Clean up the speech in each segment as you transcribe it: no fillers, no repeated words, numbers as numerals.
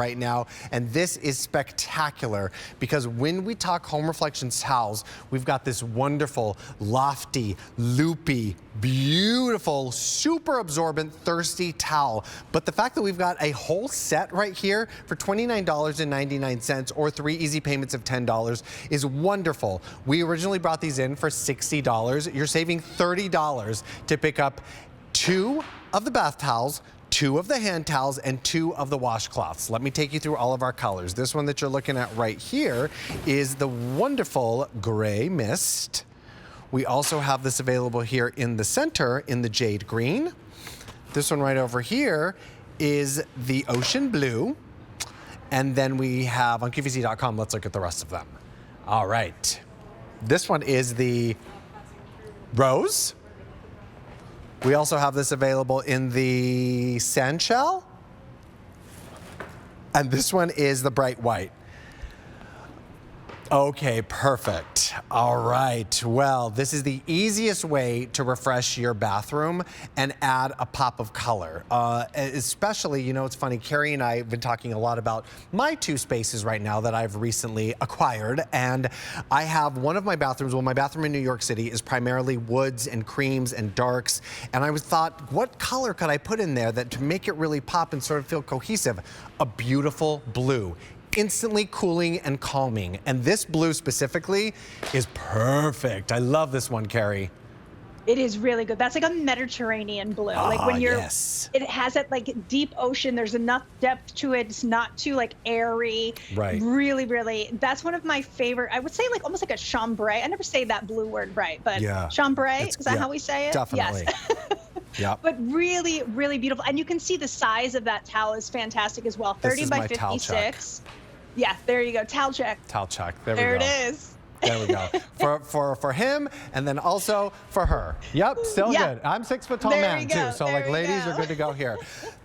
right now, and this is spectacular because when we talk Home Reflections towels, we've got this wonderful, lofty, loopy, beautiful, super absorbent, thirsty towel. But the fact that we've got a whole set right here for $29.99 or 3 easy payments of $10 is wonderful. We originally brought these in for $60. You're saving $30 to pick up 2 of the bath towels, 2 of the hand towels, and 2 of the washcloths. Let me take you through all of our colors. This one that you're looking at right here is the wonderful gray mist. We also have this available here in the center in the jade green. This one right over here is the ocean blue. And then we have on QVC.com, let's look at the rest of them. All right. This one is the rose. We also have this available in the sand shell. And this one is the bright white. Okay, perfect. All right, well, this is the easiest way to refresh your bathroom and add a pop of color. Especially, you know, it's funny, Carrie and I have been talking a lot about my 2 spaces right now that I've recently acquired. And I have one of my bathrooms, well, my bathroom in New York City is primarily woods and creams and darks. And I thought, what color could I put in there that to make it really pop and sort of feel cohesive? A beautiful blue. Instantly cooling and calming. And this blue specifically is perfect. I love this one, Carrie. It is really good. That's like a Mediterranean blue. Like when you're, yes. It has that like deep ocean. There's enough depth to it. It's not too like airy. Right. Really, really. That's one of my favorite. I would say like almost like a chambray. I never say that blue word right, but yeah. Chambray, is that how we say it? Definitely. Yes. Yep. But really, really beautiful. And you can see the size of that towel is fantastic as well. 30 by 56. Yeah, there you go. Towel check. Towel check. There we go. There it is. There we go. For him, and then also for her. Yep, still good. I'm 6 foot tall man too, so like ladies are good to go here.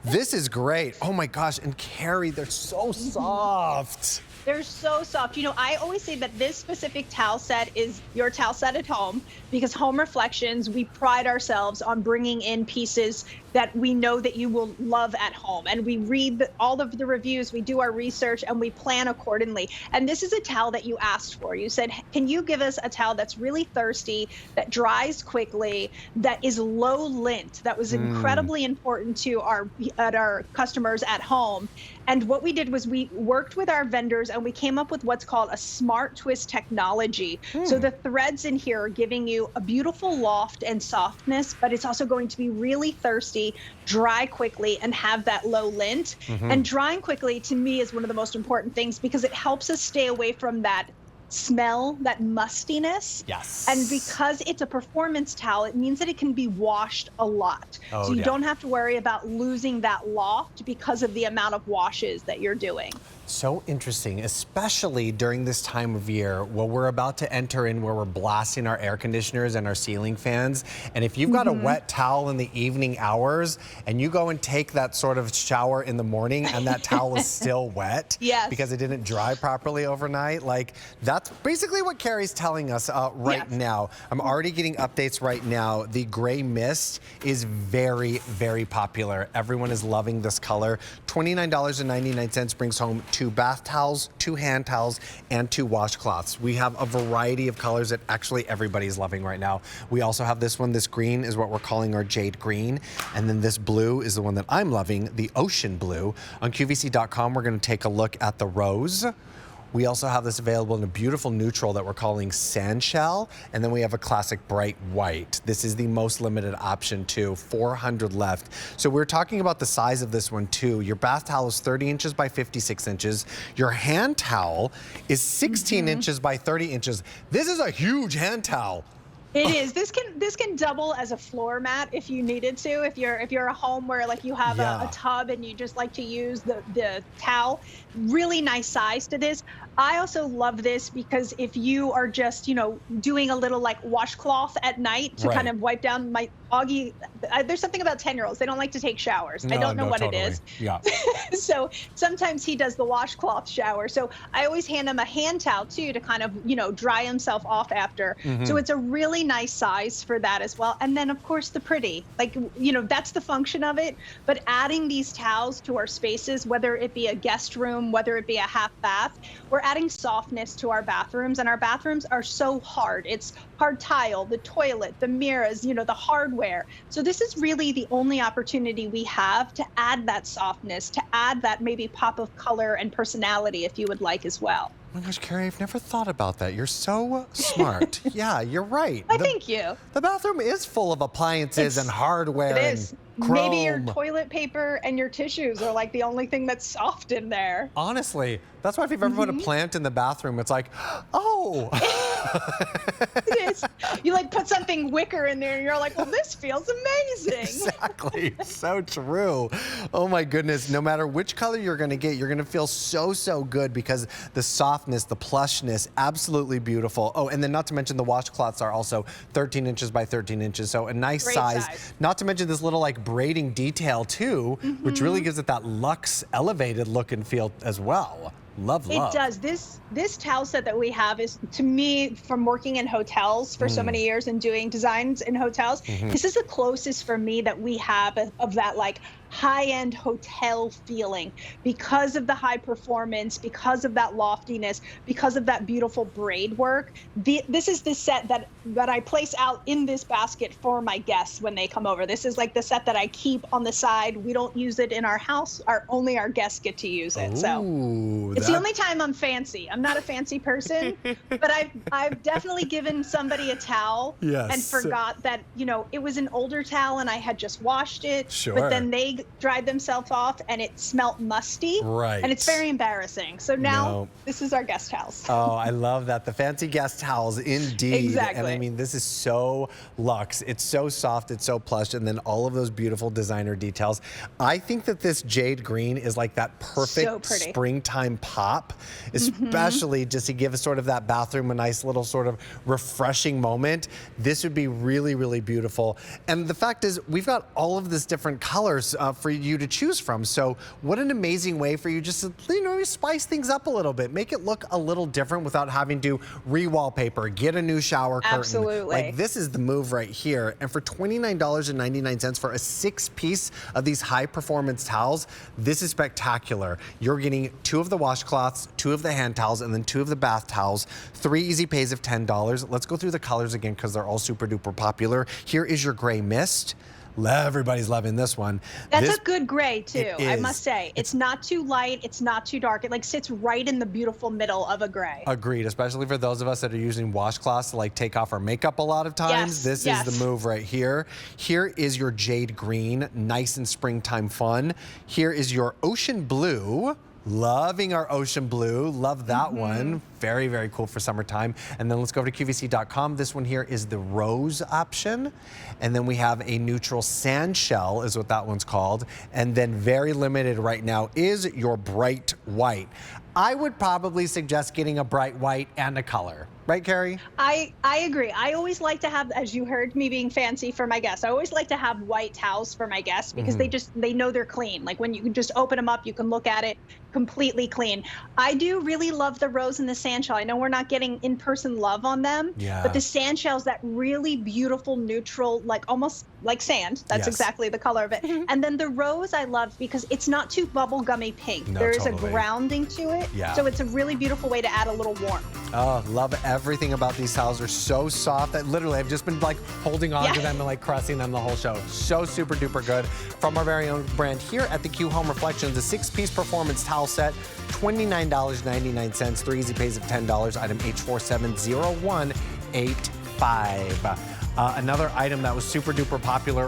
This is great. Oh my gosh, and Carrie, they're so soft. They're so soft. You know, I always say that this specific towel set is your towel set at home because Home Reflections, we pride ourselves on bringing in pieces that we know that you will love at home. And we read all of the reviews, we do our research, and we plan accordingly. And this is a towel that you asked for. You said, can you give us a towel that's really thirsty, that dries quickly, that is low lint? That was incredibly important to our customers at home. And what we did was we worked with our vendors and we came up with what's called a smart twist technology. So the threads in here are giving you a beautiful loft and softness, but it's also going to be really thirsty, dry quickly, and have that low lint. And drying quickly to me is one of the most important things because it helps us stay away from that smell, that mustiness. Yes. And because it's a performance towel, it means that it can be washed a lot. So you don't have to worry about losing that loft because of the amount of washes that you're doing. So interesting, especially during this time of year where we're about to enter in where we're blasting our air conditioners and our ceiling fans. And if you've got a wet towel in the evening hours and you go and take that sort of shower in the morning and that towel is still wet because it didn't dry properly overnight, like that's basically what Carrie's telling us right now. I'm already getting updates right now. The gray mist is very, very popular. Everyone is loving this color. $29.99 brings home 2 bath towels, 2 hand towels, and 2 washcloths. We have a variety of colors that actually everybody's loving right now. We also have this one. This green is what we're calling our jade green. And then this blue is the one that I'm loving, the ocean blue. On QVC.com, we're going to take a look at the rose. We also have this available in a beautiful neutral that we're calling sand shell. And then we have a classic bright white. This is the most limited option too, 400 left. So we're talking about the size of this one too. Your bath towel is 30 inches by 56 inches. Your hand towel is 16 inches by 30 inches. This is a huge hand towel. It is. This can double as a floor mat if you needed to. If you're a home where like you have a tub and you just like to use the towel, really nice size to this. I also love this because if you are just, you know, doing a little like washcloth at night to kind of wipe down Augie, there's something about 10-year-olds. They don't like to take showers. I don't know what totally. it is. Yeah. So sometimes he does the washcloth shower. So I always hand him a hand towel too to kind of, dry himself off after. So it's a really nice size for that as well. And then of course the pretty, like, that's the function of it. But adding these towels to our spaces, whether it be a guest room, whether it be a half bath, we're adding softness to our bathrooms, and our bathrooms are so hard. It's hard tile, the toilet, the mirrors, the hardware. So this is really the only opportunity we have to add that softness, to add that maybe pop of color and personality if you would like as well. Oh my gosh, Carrie, I've never thought about that. You're so smart. Yeah, you're right. Thank you. The bathroom is full of appliances and hardware. It is. And chrome. Maybe your toilet paper and your tissues are like the only thing that's soft in there. Honestly, that's why if you've ever put a plant in the bathroom, it's like, oh. It is. You like put something wicker in there and you're like, well, this feels amazing. Exactly. So true. Oh my goodness. No matter which color you're going to get, you're going to feel so, so good because the softness, the plushness, absolutely beautiful. Oh, and then not to mention the washcloths are also 13 inches by 13 inches. So a nice Great size. Not to mention this little like braiding detail too, which really gives it that luxe elevated look and feel as well. Love. It does. This towel set that we have is, to me, from working in hotels for so many years and doing designs in hotels, this is the closest for me that we have of that like high-end hotel feeling because of the high performance, because of that loftiness, because of that beautiful braid work. This is the set that I place out in this basket for my guests when they come over. This is like the set that I keep on the side. We don't use it in our house. Only our guests get to use it. Ooh, so it's the only time I'm fancy. I'm not a fancy person, but I've definitely given somebody a towel and forgot that, it was an older towel and I had just washed it. Sure. But then they dried themselves off and it smelt musty. Right. And it's very embarrassing. So now this is our guest towels. Oh, I love that. The fancy guest towels, indeed. Exactly. And I mean, this is so luxe. It's so soft. It's so plush. And then all of those beautiful designer details. I think that this jade green is like that perfect springtime pop, especially just to give us sort of that bathroom a nice little sort of refreshing moment. This would be really, really beautiful. And the fact is, we've got all of this different colors for you to choose from. So what an amazing way for you just to, spice things up a little bit, make it look a little different without having to re-wallpaper, get a new shower curtain. Absolutely. Like this is the move right here. And for $29.99 for a 6-piece of these high performance towels, this is spectacular. You're getting 2 of the washcloths, 2 of the hand towels, and then 2 of the bath towels, 3 easy pays of $10. Let's go through the colors again because they're all super duper popular. Here is your gray mist. Everybody's loving this one. That's a good gray too, I must say. It's not too light, it's not too dark. It like sits right in the beautiful middle of a gray. Agreed, especially for those of us that are using washcloths to like take off our makeup a lot of times. This is the move right here. Here is your jade green, nice and springtime fun. Here is your ocean blue. Loving our ocean blue. Love that one. Very, very cool for summertime. And then let's go over to QVC.com. This one here is the rose option. And then we have a neutral sand shell is what that one's called. And then very limited right now is your bright white. I would probably suggest getting a bright white and a color. Right, Carrie? I agree. I always like to have, as you heard me being fancy for my guests, I always like to have white towels for my guests because they know they're clean. Like when you can just open them up, you can look at it completely clean. I do really love the rose and the sand shell. I know we're not getting in-person love on them, but the sand shell is that really beautiful, neutral, like almost like sand. That's exactly the color of it. And then the rose I love because it's not too bubblegummy pink. No, there is a grounding to it. So it's a really beautiful way to add a little warmth. Oh, love everything about these towels. Are so soft that literally I've just been like holding on to them and like caressing them the whole show. So super duper good. From our very own brand here at the Q Home Reflections, the 6-piece performance towel set, $29.99, 3 easy pays of $10, item H470185. Another item that was super duper popular